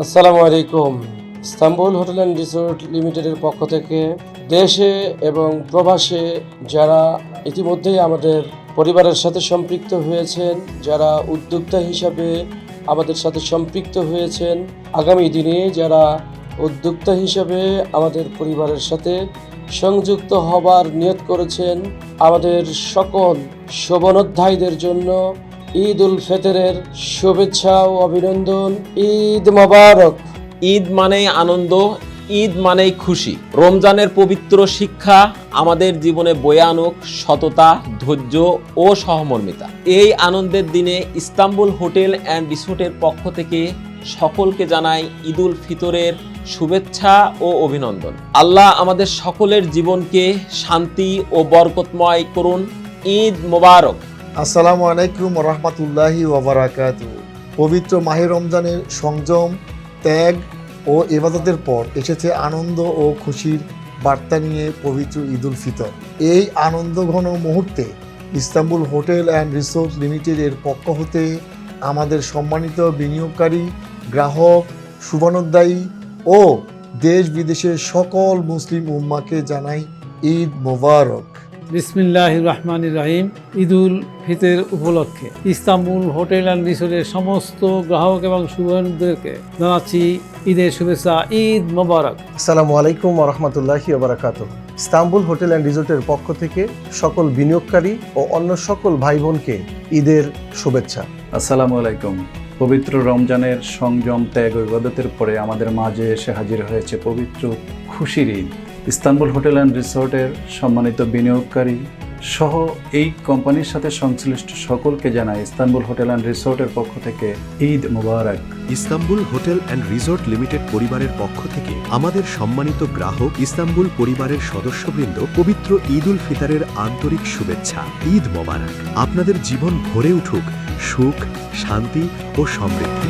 আসসালামু আলাইকুম। Istanbul hotel and resort লিমিটেডের পক্ষ থেকে দেশে এবং প্রবাসে যারা ইতিমধ্যেই আমাদের পরিবারের সাথে সম্পৃক্ত হয়েছেন, যারা উদ্যোক্তা হিসাবে আমাদের সাথে সম্পৃক্ত হয়েছেন, আগামী দিনে যারা উদ্যোক্তা হিসাবে আমাদের পরিবারের সাথে সংযুক্ত হবার নিয়ত করেছেন, আমাদের সকল শুভনোধ্যায়ীদের জন্য ঈদ উল ফিতরের শুভেচ্ছা ও অভিনন্দন। ঈদ মোবারক। ঈদ মানেই আনন্দ, ঈদ মানেই খুশি। রমজানের পবিত্র শিক্ষা আমাদের জীবনে বয়ে আনুক সততা, ধৈর্য ও সহমর্মিতা। এই আনন্দের দিনে ইস্তাম্বুল হোটেল অ্যান্ড রিসোর্টের পক্ষ থেকে সকলকে জানাই ঈদ উল ফিতরের শুভেচ্ছা ও অভিনন্দন। আল্লাহ আমাদের সকলের জীবনকে শান্তি ও বরকতময় করুন। ঈদ মোবারক। আসসালামু আলাইকুম রহমতুল্লাহি ওয়াবারাকাতুহু। পবিত্র মাহে রমজানের সংযম, ত্যাগ ও ইবাদতের পর এসেছে আনন্দ ও খুশির বার্তা নিয়ে পবিত্র ঈদ উল ফিতর। এই আনন্দঘন মুহূর্তে ইস্তাম্বুল হোটেল অ্যান্ড রিসোর্ট লিমিটেডের পক্ষ হতে আমাদের সম্মানিত বিনিয়োগকারী, গ্রাহক, শুভানুধ্যায়ী ও দেশ বিদেশের সকল মুসলিম উম্মাকে জানাই ঈদ মোবারক। বিসমিল্লাহির রহমানির রহিম। ঈদ উল ফিতর উপলক্ষে ইস্তাম্বুল হোটেল অ্যান্ড রিসোর্টের সমস্ত গ্রাহক এবং শুভানুধ্যায়ীদেরকে জানাচ্ছি ঈদের শুভেচ্ছা। ঈদ মোবারক। আসসালামু আলাইকুম রহমতুল্লাহি ওবারাকাতুহু। ইস্তাম্বুল হোটেল অ্যান্ড রিসোর্টের পক্ষ থেকে সকল বিনিয়োগকারী ও অন্য সকল ভাই বোনকে ঈদের শুভেচ্ছা। আসসালামু আলাইকুম। পবিত্র রমজানের সংযম, ত্যাগ ও ইবাদতের পরে আমাদের মাঝে এসে হাজির হয়েছে পবিত্র খুশির ঈদ। ইস্তাম্বুল হোটেল অ্যান্ড রিসোর্টের সম্মানিত বিনিয়োগকারী সহ এই কোম্পানির সাথে সংশ্লিষ্ট সকলকে জানাই ইস্তাম্বুল হোটেল অ্যান্ড রিসোর্টের পক্ষ থেকে ঈদ মুবারক। Istanbul hotel and resort limited পরিবারের পক্ষ থেকে আমাদের সম্মানিত গ্রাহক ইস্তাম্বুল পরিবারের সদস্যবৃন্দ পবিত্র ঈদ উল ফিতরের আন্তরিক শুভেচ্ছা। ঈদ মোবারক। আপনাদের জীবন ভরে উঠুক সুখ, শান্তি ও সমৃদ্ধি।